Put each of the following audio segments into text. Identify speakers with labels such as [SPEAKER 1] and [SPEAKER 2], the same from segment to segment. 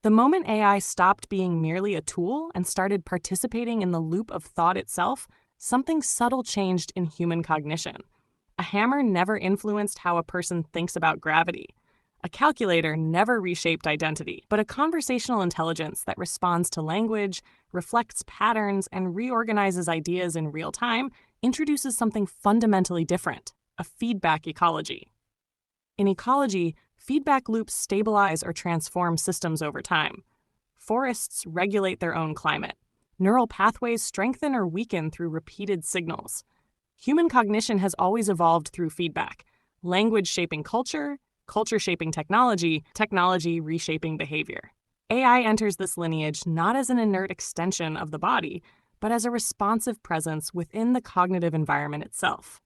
[SPEAKER 1] The moment AI stopped being merely a tool and started participating in the loop of thought itself, something subtle changed in human cognition. A hammer never influenced how a person thinks about gravity. A calculator never reshaped identity, but a conversational intelligence that responds to language, reflects patterns, and reorganizes ideas in real time introduces something fundamentally different: a feedback ecology. In ecology, feedback loops stabilize or transform systems over time. Forests regulate their own climate. Neural pathways strengthen or weaken through repeated signals. Human cognition has always evolved through feedback: language shaping culture, culture shaping technology, technology reshaping behavior. AI enters this lineage not as an inert extension of the body, but as a responsive presence within the cognitive environment itself.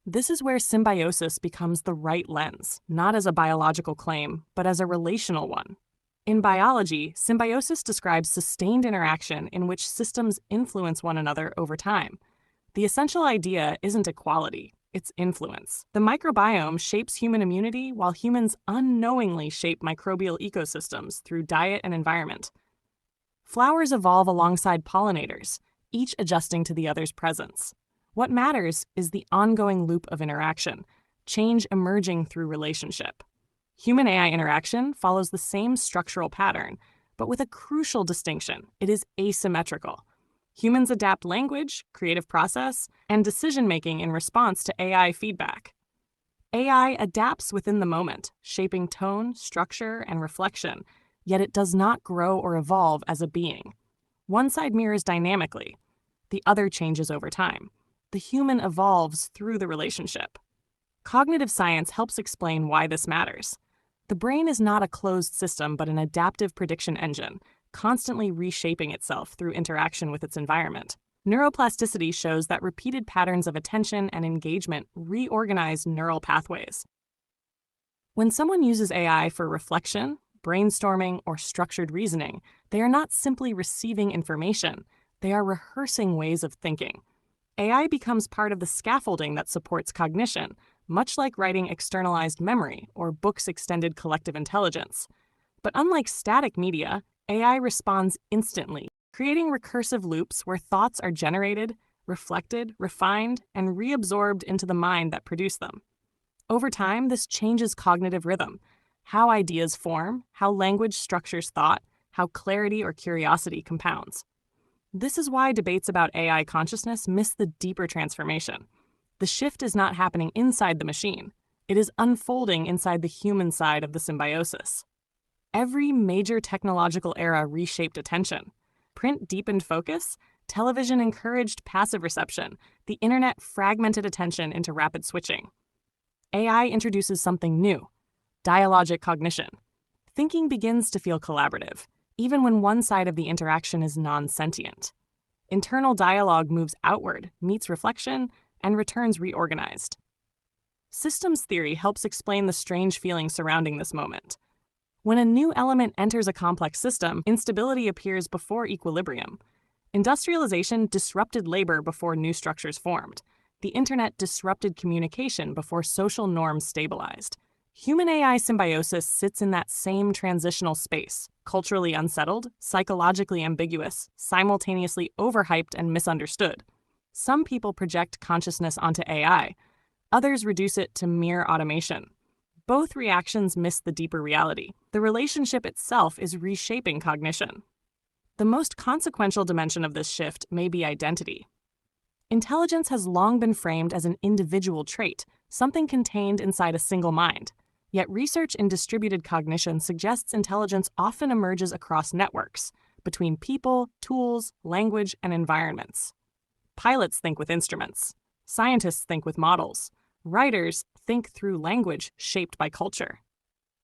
[SPEAKER 1] This is where symbiosis becomes the right lens, not as a biological claim, but as a relational one. In biology, symbiosis describes sustained interaction in which systems influence one another over time. The essential idea isn't equality, it's influence. The microbiome shapes human immunity while humans unknowingly shape microbial ecosystems through diet and environment. Flowers evolve alongside pollinators, each adjusting to the other's presence. What matters is the ongoing loop of interaction, change emerging through relationship. Human AI interaction follows the same structural pattern, but with a crucial distinction: it is asymmetrical. Humans adapt language, creative process, and decision-making in response to AI feedback. AI adapts within the moment, shaping tone, structure, and reflection, yet it does not grow or evolve as a being. One side mirrors dynamically, the other changes over time. The human evolves through the relationship. Cognitive science helps explain why this matters. The brain is not a closed system, but an adaptive prediction engine, constantly reshaping itself through interaction with its environment. Neuroplasticity shows that repeated patterns of attention and engagement reorganize neural pathways. When someone uses AI for reflection, brainstorming, or structured reasoning, they are not simply receiving information, they are rehearsing ways of thinking. AI becomes part of the scaffolding that supports cognition, much like writing externalized memory or books extended collective intelligence. But unlike static media, AI responds instantly, creating recursive loops where thoughts are generated, reflected, refined, and reabsorbed into the mind that produced them. Over time, this changes cognitive rhythm: how ideas form, how language structures thought, how clarity or curiosity compounds. This is why debates about AI consciousness miss the deeper transformation. The shift is not happening inside the machine. It is unfolding inside the human side of the symbiosis. Every major technological era reshaped attention. Print deepened focus, television encouraged passive reception, the internet fragmented attention into rapid switching. AI introduces something new: dialogic cognition. Thinking begins to feel collaborative, even when one side of the interaction is non-sentient. Internal dialogue moves outward, meets reflection, and returns reorganized. Systems theory helps explain the strange feelings surrounding this moment. When a new element enters a complex system, instability appears before equilibrium. Industrialization disrupted labor before new structures formed. The internet disrupted communication before social norms stabilized. Human-AI symbiosis sits in that same transitional space, culturally unsettled, psychologically ambiguous, simultaneously overhyped and misunderstood. Some people project consciousness onto AI. Others reduce it to mere automation. Both reactions miss the deeper reality. The relationship itself is reshaping cognition. The most consequential dimension of this shift may be identity. Intelligence has long been framed as an individual trait, something contained inside a single mind. Yet research in distributed cognition suggests intelligence often emerges across networks, between people, tools, language, and environments. Pilots think with instruments. Scientists think with models. Writers think through language shaped by culture.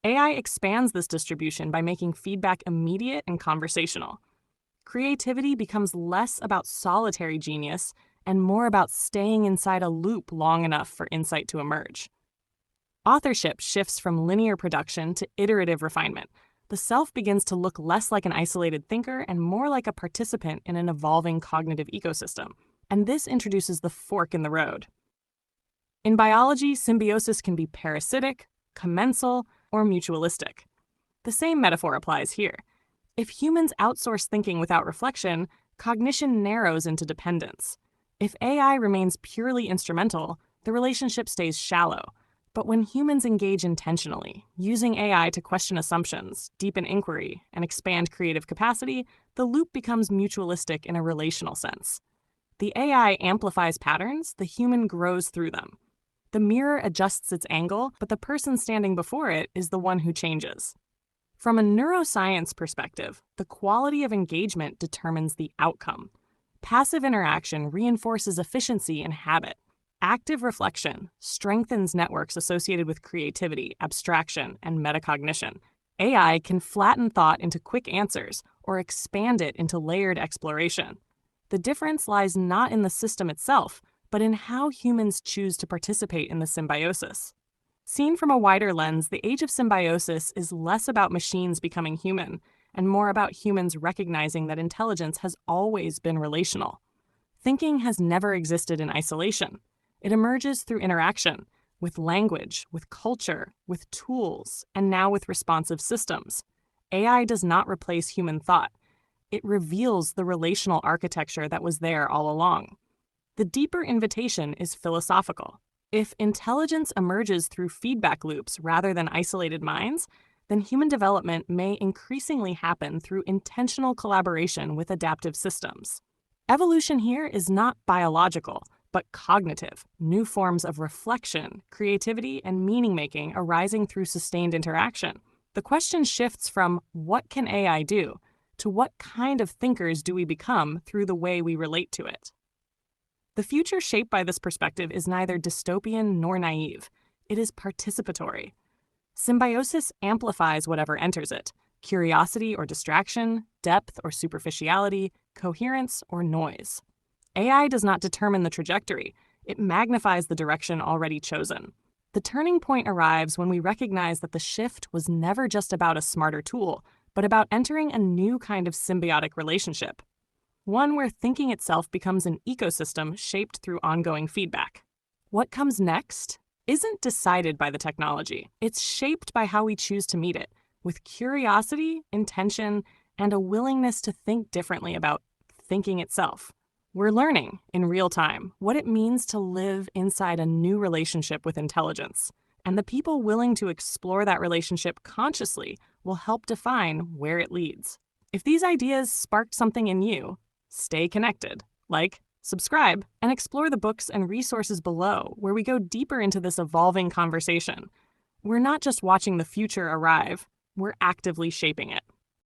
[SPEAKER 1] AI expands this distribution by making feedback immediate and conversational. Creativity becomes less about solitary genius and more about staying inside a loop long enough for insight to emerge. Authorship shifts from linear production to iterative refinement. The self begins to look less like an isolated thinker and more like a participant in an evolving cognitive ecosystem. And this introduces the fork in the road. In biology, symbiosis can be parasitic, commensal, or mutualistic. The same metaphor applies here. If humans outsource thinking without reflection, cognition narrows into dependence. If AI remains purely instrumental, the relationship stays shallow. But when humans engage intentionally, using AI to question assumptions, deepen inquiry, and expand creative capacity, the loop becomes mutualistic in a relational sense. The AI amplifies patterns, the human grows through them. The mirror adjusts its angle, but the person standing before it is the one who changes. From a neuroscience perspective, the quality of engagement determines the outcome. Passive interaction reinforces efficiency and habit. Active reflection strengthens networks associated with creativity, abstraction, and metacognition. AI can flatten thought into quick answers or expand it into layered exploration. The difference lies not in the system itself, but in how humans choose to participate in the symbiosis. Seen from a wider lens, the age of symbiosis is less about machines becoming human and more about humans recognizing that intelligence has always been relational. Thinking has never existed in isolation. It emerges through interaction, with language, with culture, with tools, and now with responsive systems. AI does not replace human thought. It reveals the relational architecture that was there all along. The deeper invitation is philosophical. If intelligence emerges through feedback loops rather than isolated minds, then human development may increasingly happen through intentional collaboration with adaptive systems. Evolution here is not biological, but cognitive, new forms of reflection, creativity, and meaning-making arising through sustained interaction. The question shifts from what can AI do to what kind of thinkers do we become through the way we relate to it. The future shaped by this perspective is neither dystopian nor naive. It is participatory. Symbiosis amplifies whatever enters it: curiosity or distraction, depth or superficiality, coherence or noise. AI does not determine the trajectory. It magnifies the direction already chosen. The turning point arrives when we recognize that the shift was never just about a smarter tool, but about entering a new kind of symbiotic relationship. One where thinking itself becomes an ecosystem shaped through ongoing feedback. What comes next isn't decided by the technology. It's shaped by how we choose to meet it, with curiosity, intention, and a willingness to think differently about thinking itself. We're learning, in real time, what it means to live inside a new relationship with intelligence, and the people willing to explore that relationship consciously will help define where it leads. If these ideas sparked something in you, stay connected, like, subscribe, and explore the books and resources below where we go deeper into this evolving conversation. We're not just watching the future arrive, we're actively shaping it.